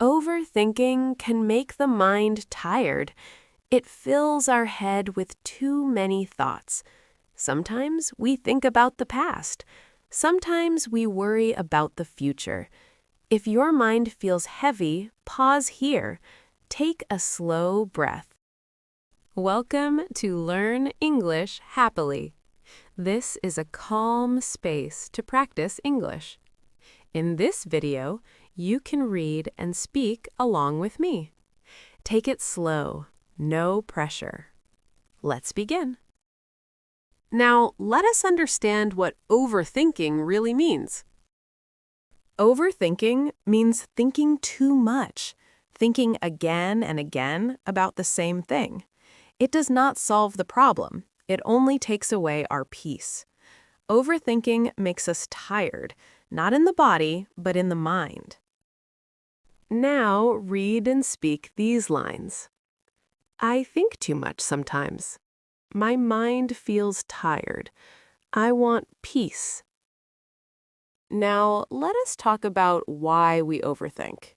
Overthinking can make the mind tired. It fills our head with too many thoughts. Sometimes we think about the past. Sometimes we worry about the future. If your mind feels heavy, pause here. Take a slow breath. Welcome to Learn English Happily. This is a calm space to practice English. In this video, you can read and speak along with me. Take it slow, no pressure. Let's begin. Now, let us understand what overthinking really means. Overthinking means thinking too much, thinking again and again about the same thing. It does not solve the problem. It only takes away our peace. Overthinking makes us tired, not in the body, but in the mind. Now read and speak these lines. I think too much sometimes. My mind feels tired. I want peace. Now let us talk about why we overthink.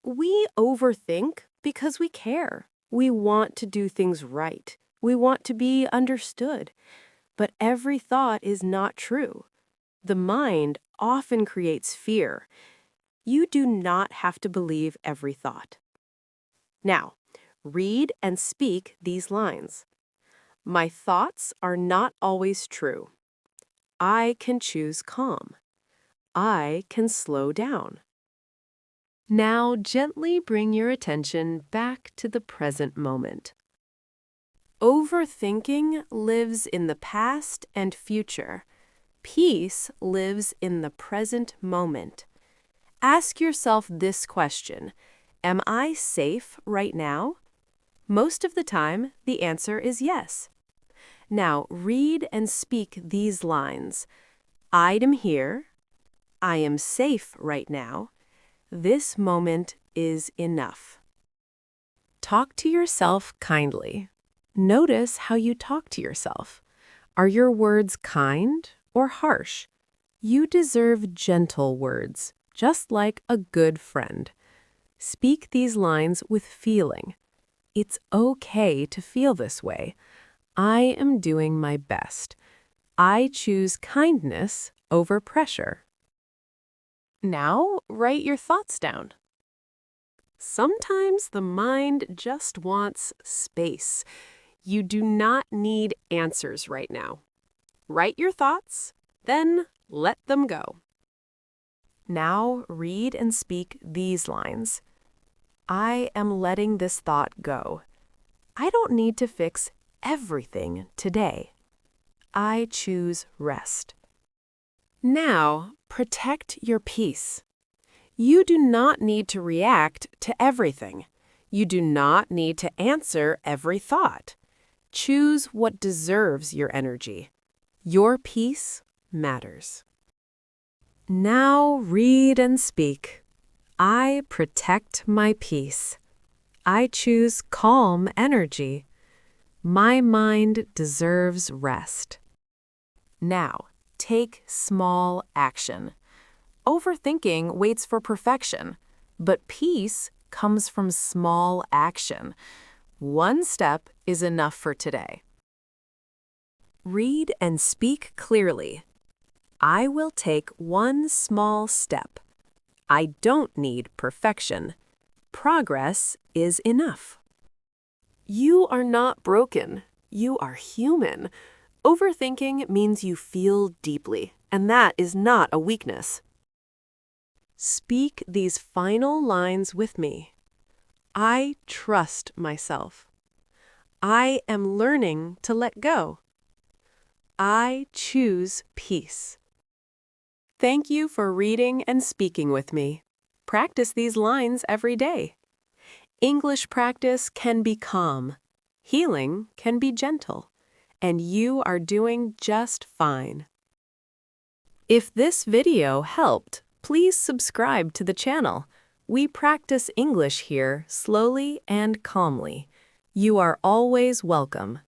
We overthink because we care. We want to do things right. We want to be understood. But every thought is not true. The mind often creates fear. You do not have to believe every thought. Now, read and speak these lines. My thoughts are not always true. I can choose calm. I can slow down. Now gently bring your attention back to the present moment. Overthinking lives in the past and future. Peace lives in the present moment. Ask yourself this question: am I safe right now? Most of the time, the answer is yes. Now, read and speak these lines. I am here. I am safe right now. This moment is enough. Talk to yourself kindly. Notice how you talk to yourself. Are your words kind or harsh? You deserve gentle words, just like a good friend. Speak these lines with feeling. It's okay to feel this way. I am doing my best. I choose kindness over pressure. Now, write your thoughts down. Sometimes the mind just wants space. You do not need answers right now. Write your thoughts, then let them go. Now, read and speak these lines. I am letting this thought go. I don't need to fix everything today. I choose rest. Now, protect your peace. You do not need to react to everything. You do not need to answer every thought. Choose what deserves your energy. Your peace matters. Now read and speak. I protect my peace. I choose calm energy. My mind deserves rest. Now, take small action. Overthinking waits for perfection, but peace comes from small action. One step is enough for today. Read and speak clearly. I will take one small step. I don't need perfection. Progress is enough. You are not broken. You are human. Overthinking means you feel deeply, and that is not a weakness. Speak these final lines with me. I trust myself. I am learning to let go. I choose peace. Thank you for reading and speaking with me. Practice these lines every day. English practice can be calm. Healing can be gentle. And you are doing just fine. If this video helped, please subscribe to the channel. We practice English here slowly and calmly. You are always welcome.